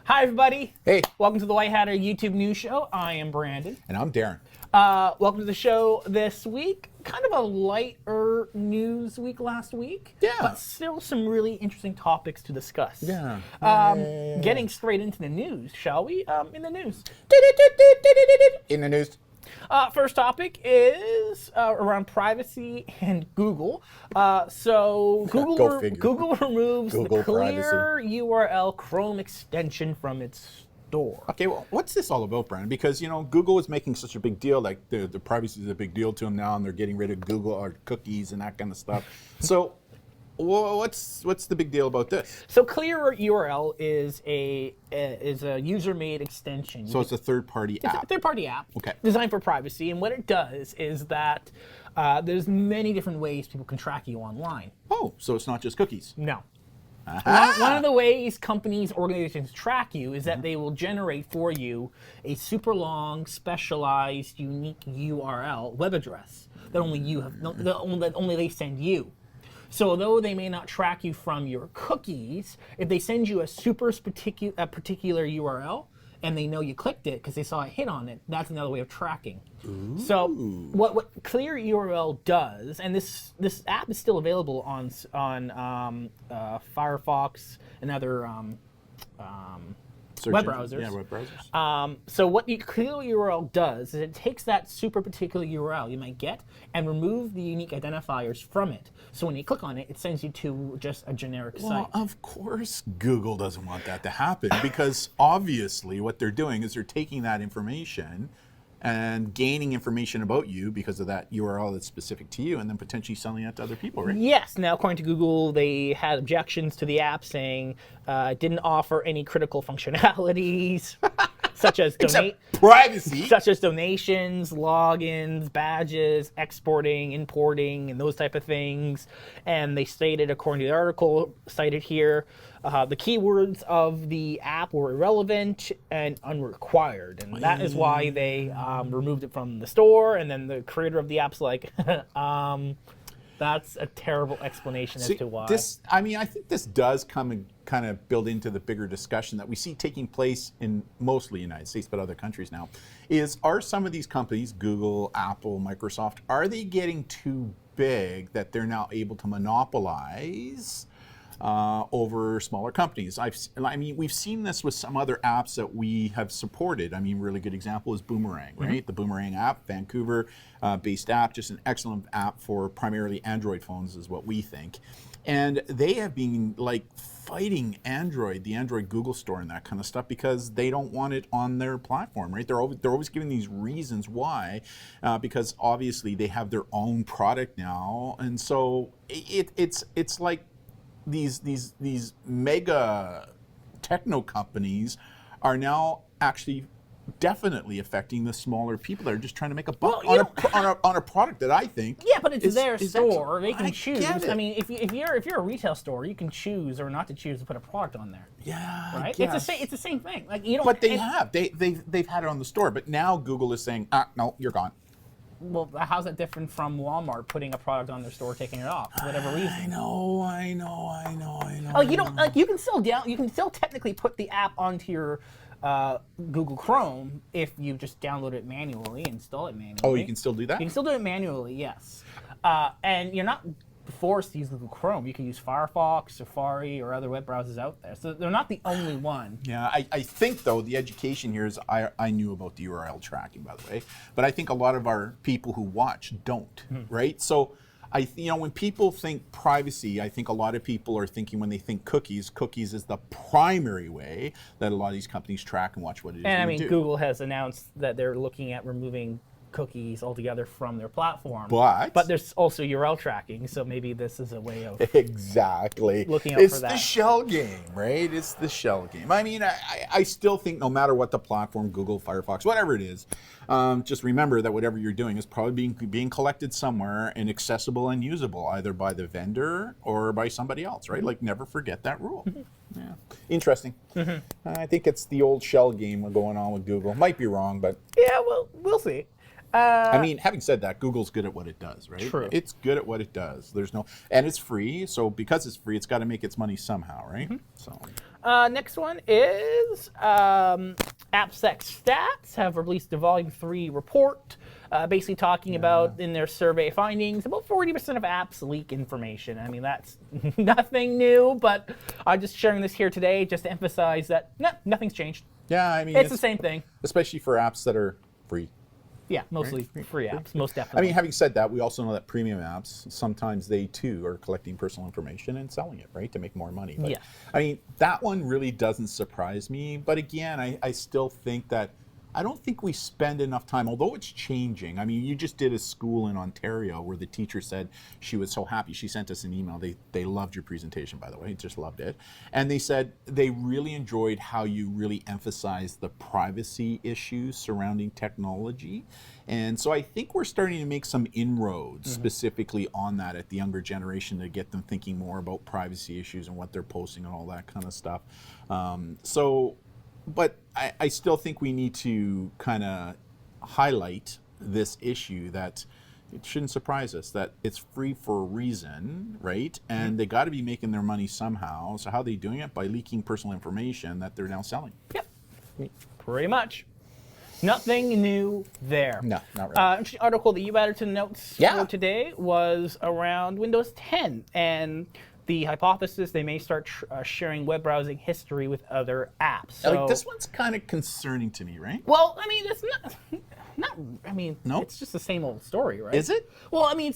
Hi, everybody. Hey. Welcome to the White Hatter YouTube News Show. I am Brandon. And I'm Darren. Welcome to the show this week. Kind of a lighter news week last week. Yeah. But still some really interesting topics to discuss. Yeah. Getting straight into the news, shall we? In the news. In the news. First topic is around privacy and Google. So Go figure. Google removes Google the ClearURL Chrome extension from its store. Okay, well, what's this all about, Brandon? Because, you know, Google is making such a big deal, like the privacy is a big deal to them now, and they're getting rid of Google or cookies and that kind of stuff. So, what's the big deal about this? So ClearURL is a user-made extension. So it's a third-party app. It's a third-party app Okay. designed for privacy, and what it does is that there's many different ways people can track you online. Oh, so it's not just cookies. No. Aha! One of the ways companies, organizations track you is that they will generate for you a super long, specialized, unique URL web address that only you have, that only they send you. So although they may not track you from your cookies, if they send you a particular URL and they know you clicked it because they saw a hit on it, that's another way of tracking. Ooh. So what ClearURL does, and this app is still available on Firefox and other web browsers. Yeah, web browsers. So what ClearURL does is it takes that super particular URL you might get and remove the unique identifiers from it. So when you click on it, it sends you to just a generic site. Well, of course Google doesn't want that to happen because obviously what they're doing is they're taking that information and gaining information about you because of that URL that's specific to you and then potentially selling it to other people, right? Yes. Now, according to Google, they had objections to the app saying it didn't offer any critical functionalities, such as privacy, such as donations, logins, badges, exporting, importing, and those type of things. And they stated, according to the article cited here, the keywords of the app were irrelevant and unrequired, and that is why they removed it from the store. And then the creator of the app's like, that's a terrible explanation as to why. I think this does come and kind of build into the bigger discussion that we see taking place in mostly the United States, but other countries now, are some of these companies, Google, Apple, Microsoft, are they getting too big that they're now able to monopolize over smaller companies? We've seen this with some other apps that we have supported. I mean, really good example is Boomerang, right? Mm-hmm. The Boomerang app, Vancouver-based app, just an excellent app for primarily Android phones is what we think. And they have been like fighting Android, the Android Google store and that kind of stuff because they don't want it on their platform, right? They're always giving these reasons why, because obviously they have their own product now. And so it's like these mega techno companies are now actually definitely affecting the smaller people that are just trying to make a buck on a product that I think. Yeah, but it's their store. They can choose. I mean, if you're a retail store, you can choose or not to choose to put a product on there. Yeah, right. It's the same thing. Like you don't. But they've had it on the store. But now Google is saying, no, you're gone. Well, how's that different from Walmart putting a product on their store, taking it off for whatever reason? I know. Like you don't. Like you can still technically put the app onto your Google Chrome if you just download it manually, install it manually. Oh, you can still do that? You can still do it manually, yes. And you're not forced to use Google Chrome. You can use Firefox, Safari, or other web browsers out there. So they're not the only one. Yeah, I think, though, the education here is I knew about the URL tracking, by the way, but I think a lot of our people who watch don't, right? So when people think privacy, I think a lot of people are thinking when they think cookies is the primary way that a lot of these companies track and watch what it is and you do. Google has announced that they're looking at removing cookies altogether from their platform. But there's also URL tracking, so maybe this is a way of exactly looking out for that. It's the shell game, right? It's the shell game. I mean, I still think no matter what the platform, Google, Firefox, whatever it is, just remember that whatever you're doing is probably being collected somewhere and accessible and usable, either by the vendor or by somebody else, right? Like, never forget that rule. Yeah, interesting. I think it's the old shell game going on with Google. Might be wrong, but yeah, well, we'll see. I mean, having said that, Google's good at what it does, right? True. It's good at what it does. And it's free, so because it's free, it's got to make its money somehow, right? So. Next one is AppSec Stats have released a Volume 3 report, basically talking about, in their survey findings, about 40% of apps leak information. I mean, that's nothing new, but I'm just sharing this here today just to emphasize that nothing's changed. Yeah, I mean, It's the same thing. Especially for apps that are free. Yeah, mostly free apps, most I definitely. mean, having said that, we also know that premium apps, sometimes they too are collecting personal information and selling it, right, to make more money. But, Yeah. I mean, that one really doesn't surprise me. But again, I still think that I don't think we spend enough time, although it's changing. I mean, you just did a school in Ontario where the teacher said she was so happy. She sent us an email. They loved your presentation, by the way, just loved it. And they said they really enjoyed how you really emphasized the privacy issues surrounding technology. And so I think we're starting to make some inroads specifically on that at the younger generation to get them thinking more about privacy issues and what they're posting and all that kind of stuff. But I still think we need to kind of highlight this issue that it shouldn't surprise us that it's free for a reason, right? And they got to be making their money somehow. So how are they doing it? By leaking personal information that they're now selling. Yep, pretty much. Nothing new there. No, not really. Interesting article that you added to the notes for today was around Windows 10 and the hypothesis they may start sharing web browsing history with other apps. So, like, this one's kind of concerning to me, right? well, I mean, it's not. I mean, No? it's just the same old story, right? Is it? Well, I mean,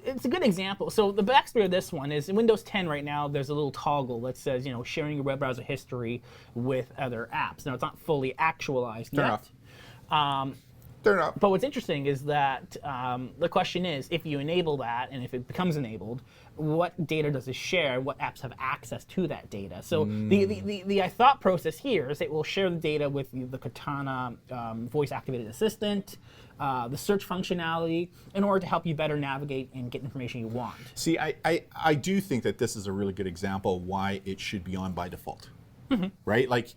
it's a good example. So the backstory of this one is in Windows 10 right now, there's a little toggle that says, sharing your web browser history with other apps. Now, it's not fully actualized yet. But what's interesting is that the question is, if you enable that and if it becomes enabled, what data does it share? What apps have access to that data? So the thought process here is it will share the data with the Cortana voice-activated assistant, the search functionality, in order to help you better navigate and get information you want. See, I do think that this is a really good example of why it should be on by default, right? Like,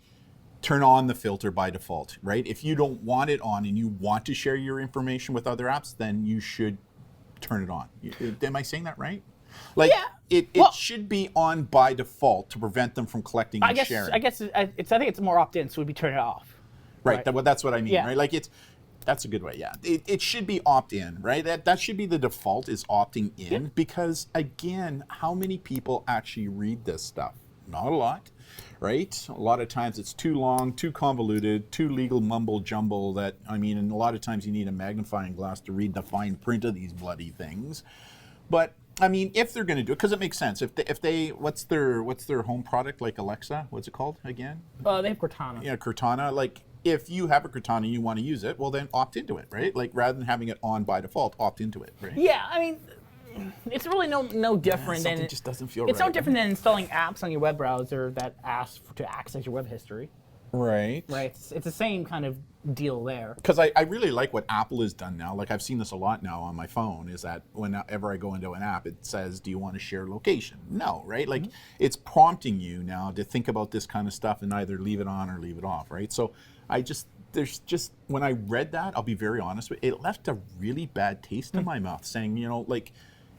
turn on the filter by default, right? If you don't want it on and you want to share your information with other apps, then you should turn it on. Am I saying that right? Like, it should be on by default to prevent them from collecting and sharing. I think it's more opt-in, so it would be turn it off. Right. That's what I mean. Right. Like that's a good way. Yeah. It should be opt-in, right? That should be the default, is opting in, because again, how many people actually read this stuff? Not a lot. Right? A lot of times it's too long, too convoluted, too legal mumble jumble and a lot of times you need a magnifying glass to read the fine print of these bloody things. But I mean, if they're going to do it, because it makes sense. If they what's their home product, like Alexa? What's it called again? They have Cortana. Yeah, Cortana. Like, if you have a Cortana and you want to use it, well then opt into it, right? Like, rather than having it on by default, opt into it, right? Yeah, I mean, it's really no different than. Something just doesn't feel It's right. no different than installing apps on your web browser that ask to access your web history. Right. Right. It's the same kind of deal there. Because I really like what Apple has done now. Like, I've seen this a lot now on my phone, is that whenever I go into an app, it says, do you want to share location? No, right? Like, it's prompting you now to think about this kind of stuff and either leave it on or leave it off, right? So when I read that, I'll be very honest with you, it left a really bad taste in my mouth, saying, like,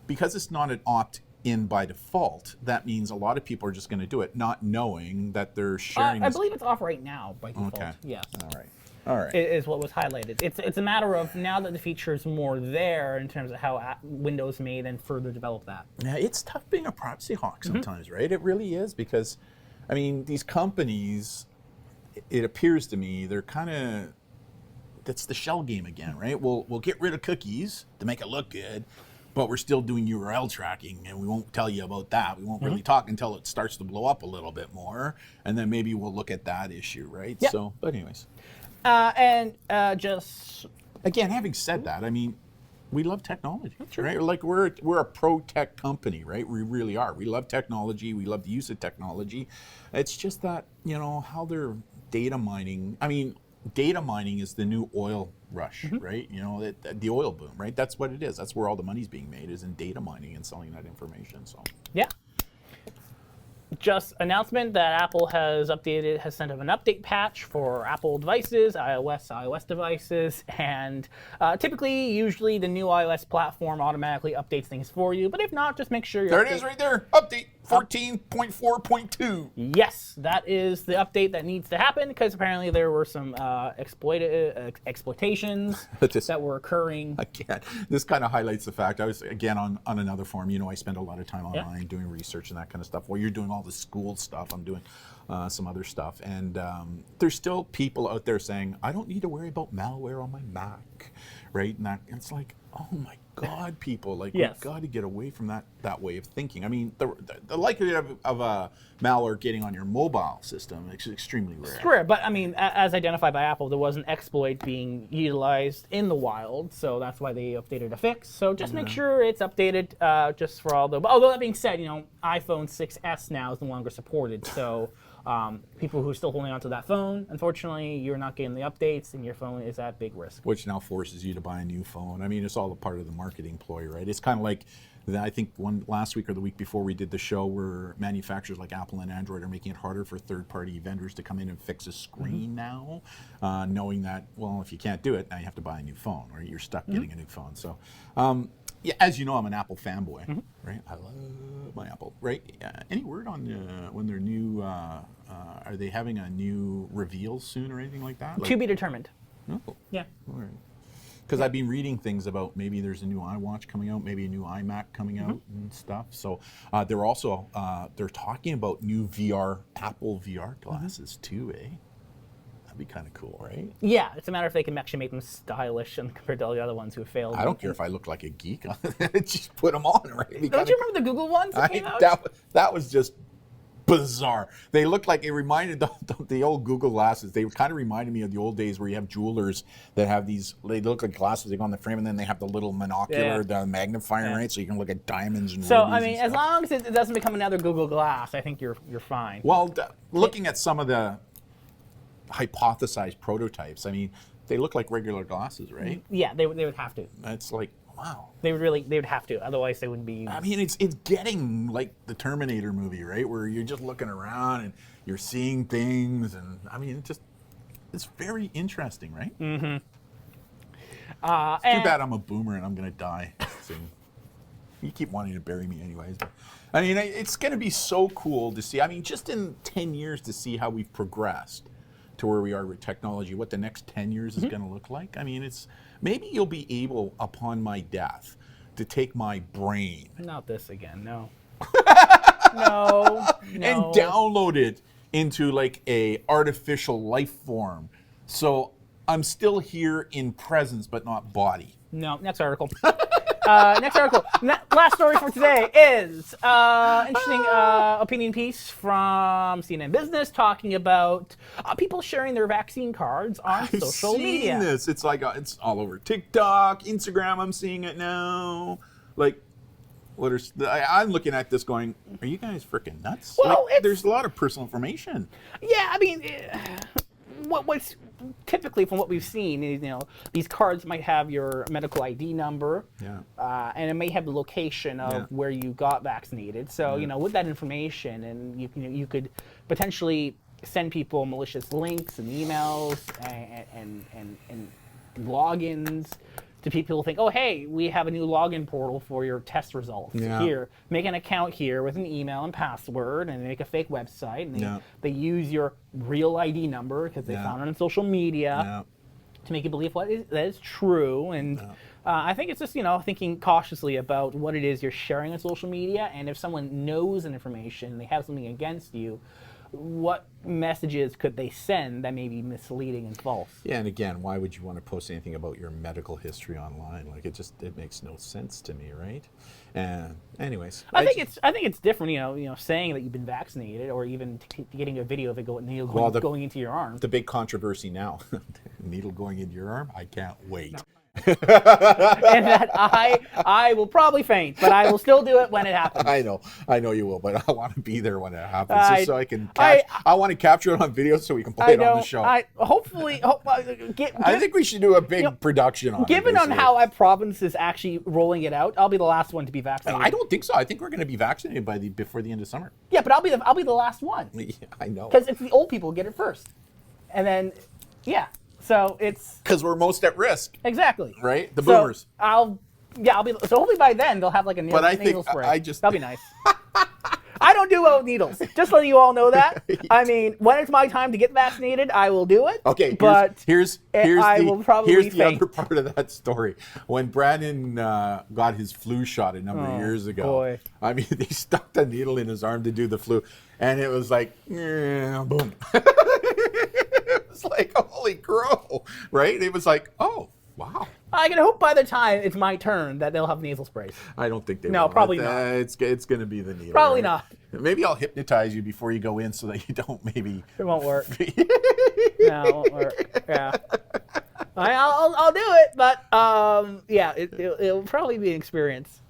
because it's not an opt-in by default, that means a lot of people are just going to do it, not knowing that they're sharing. I believe it's off right now by default. Okay. Yes. All right. Is what was highlighted. It's a matter of, now that the feature is more there in terms of how Windows may then further develop that. Yeah, it's tough being a privacy hawk sometimes, right? It really is, because, I mean, these companies, it appears to me, they're kind of, that's the shell game again, right? We'll get rid of cookies to make it look good, but we're still doing URL tracking, and we won't tell you about that. We won't really talk until it starts to blow up a little bit more, and then maybe we'll look at that issue, right? Yep. So, but anyways. Just... Again, having said that, I mean, we love technology, right? Like, we're a pro-tech company, right? We really are. We love technology. We love the use of technology. It's just that, how they're data mining. I mean, data mining is the new oil rush, right? The oil boom, right? That's what it is. That's where all the money's being made, is in data mining and selling that information. So yeah. Just announcement that Apple has sent an update patch for Apple devices, iOS devices, and typically, usually the new iOS platform automatically updates things for you. But if not, just make sure you're There it is right there. Update 14.4.2. Yes, that is the update that needs to happen because apparently there were some exploitations that were occurring. Again, this kind of highlights the fact I was again on another forum. You know, I spend a lot of time online doing research and that kind of stuff. Well, you're doing all the school stuff. I'm doing some other stuff, and there's still people out there saying I don't need to worry about malware on my Mac, right? And it's like, oh my God, people, like we've got to get away from that way of thinking. I mean, the likelihood of a malware getting on your mobile system is extremely rare. It's rare, but I mean, as identified by Apple, there was an exploit being utilized in the wild, so that's why they updated a fix. So just make sure it's updated, just for all the. Although that being said, you know, iPhone 6s now is no longer supported, so. People who are still holding on to that phone, unfortunately, you're not getting the updates, and your phone is at big risk. Which now forces you to buy a new phone. I mean, it's all a part of the marketing ploy, right? It's kind of like, I think last week or the week before we did the show where manufacturers like Apple and Android are making it harder for third-party vendors to come in and fix a screen now, knowing that, well, if you can't do it, now you have to buy a new phone, or you're stuck getting a new phone. So, yeah, as you know, I'm an Apple fanboy, right? I love my Apple, right? Any word on when their new, are they having a new reveal soon or anything like that? To be determined. Oh. Yeah. All right. Because I've been reading things about maybe there's a new iWatch coming out, maybe a new iMac coming out and stuff. So they're also, they're talking about new Apple VR glasses too, eh? That'd be kind of cool, right? Yeah, it's a matter if they can actually make them stylish and compared to all the other ones who have failed. I don't care if I look like a geek. Just put them on, right? Don't you remember the Google ones that came out? That was just bizarre. They looked like, it reminded the old Google glasses. They kind of reminded me of the old days where you have jewelers that have these, they look like glasses, they go on the frame, and then they have the little monocular, the magnifier, right? So you can look at diamonds and so, rubies I mean, as long as it doesn't become another Google Glass, I think you're fine. Well, looking at some of the hypothesized prototypes, I mean, they look like regular glasses, right? Yeah, they would have to. It's like, wow. They would have to. Otherwise, they wouldn't be. I mean, it's getting like the Terminator movie, right? Where you're just looking around and you're seeing things, and I mean, it's very interesting, right? Mm-hmm. It's too bad I'm a boomer and I'm gonna die soon. You keep wanting to bury me anyways. But, I mean, it's gonna be so cool to see. I mean, just in 10 years to see how we've progressed to where we are with technology, what the next 10 years is going to look like. I mean, maybe you'll be able, upon my death, to take my brain. Not this again, no. No. And download it into like a artificial life form. So I'm still here in presence, but not body. No, next article. Next article. Last story for today is interesting opinion piece from CNN Business talking about people sharing their vaccine cards on social media. I've seen this. It's like it's all over TikTok, Instagram. I'm seeing it now. Like, I'm looking at this going, are you guys freaking nuts? Well, like, there's a lot of personal information. Yeah, I mean, what's typically from what we've seen is, these cards might have your medical ID number, and it may have the location of where you got vaccinated. So, with that information, and you could potentially send people malicious links and emails and logins to people who think, oh, hey, we have a new login portal for your test results. Here, make an account here with an email and password, and they make a fake website, and they use your real ID number because they found it on social media to make you believe that is true. And I think it's just, thinking cautiously about what it is you're sharing on social media, and if someone knows an information, they have something against you, what messages could they send that may be misleading and false? Yeah, and again, why would you want to post anything about your medical history online? Like, it makes no sense to me, right? And anyways, I think it's different, saying that you've been vaccinated, or even getting a video of it going into your arm. The big controversy now, needle going into your arm. I can't wait. No. and that I will probably faint, but I will still do it when it happens. I know you will, but I want to be there when it happens, just so I can catch. I want to capture it on video so we can play it on the show. I think we should do a big production on it. Given on how our province is actually rolling it out, I'll be the last one to be vaccinated. I don't think so. I think we're going to be vaccinated before the end of summer. Yeah, but I'll be the last one. Yeah, I know. Because it's the old people who get it first, and then so it's because we're most at risk. Exactly. Right, the boomers. I'll be. So hopefully by then they'll have like a nasal spray. That'll be nice. I don't do well with needles. Just letting you all know that. I mean, when it's my time to get vaccinated, I will do it. Okay, but here's the faint. other part of that story. When Brandon got his flu shot a number of years ago, boy. I mean, they stuck the needle in his arm to do the flu, and it was like, boom. It was like, holy crow, right? It was like, oh, wow. I can hope by the time it's my turn that they'll have nasal sprays. I don't think they will. No, probably not. It's going to be the needle. Probably right? not. Maybe I'll hypnotize you before you go in so that you don't maybe... It won't work. No, it won't work. Yeah. I'll do it, but it'll probably be an experience.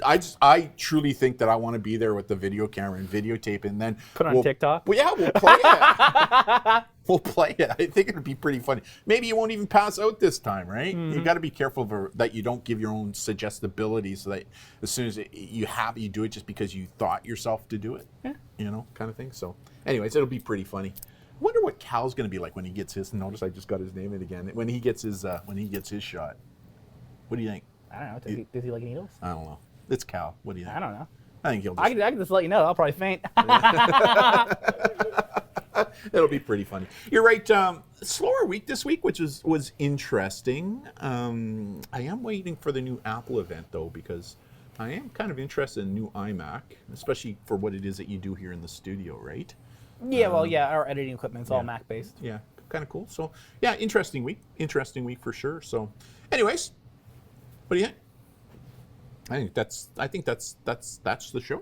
I truly think that I want to be there with the video camera and videotape, and then put on TikTok. Well, yeah, we'll play it. We'll play it. I think it'd be pretty funny. Maybe you won't even pass out this time, right? Mm-hmm. You got to be careful that you don't give your own suggestibility, so that as soon as you do it just because you thought yourself to do it, kind of thing. So, anyways, it'll be pretty funny. I wonder what Cal's going to be like when he gets his. Notice I just got his name in again. When he gets his shot. What do you think? I don't know. Does he like needles? I don't know. It's Cal. What do you think? I don't know. I think he'll just... I can just let you know. I'll probably faint. It'll be pretty funny. You're right. Slower week this week, which was interesting. I am waiting for the new Apple event, though, because I am kind of interested in new iMac, especially for what it is that you do here in the studio, right? Yeah, our editing equipment's all Mac-based. Yeah, kind of cool. So, yeah, interesting week for sure. So, anyways, what do you think? I think that's the show.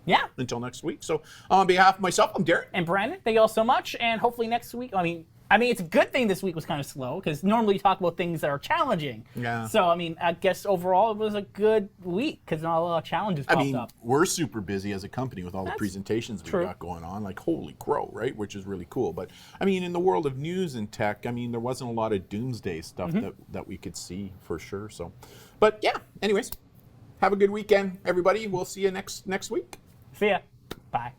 Yeah. Until next week. So on behalf of myself, I'm Darren. And Brandon, thank you all so much. And hopefully next week, I mean, it's a good thing this week was kind of slow, because normally you talk about things that are challenging. Yeah. So, I guess overall it was a good week, because not a lot of challenges popped up. We're super busy as a company with all the presentations we've got going on. Like, holy crow, right? Which is really cool. But, in the world of news and tech, there wasn't a lot of doomsday stuff that we could see for sure. So, but yeah, anyways. Have a good weekend, everybody. We'll see you next week. See ya. Bye.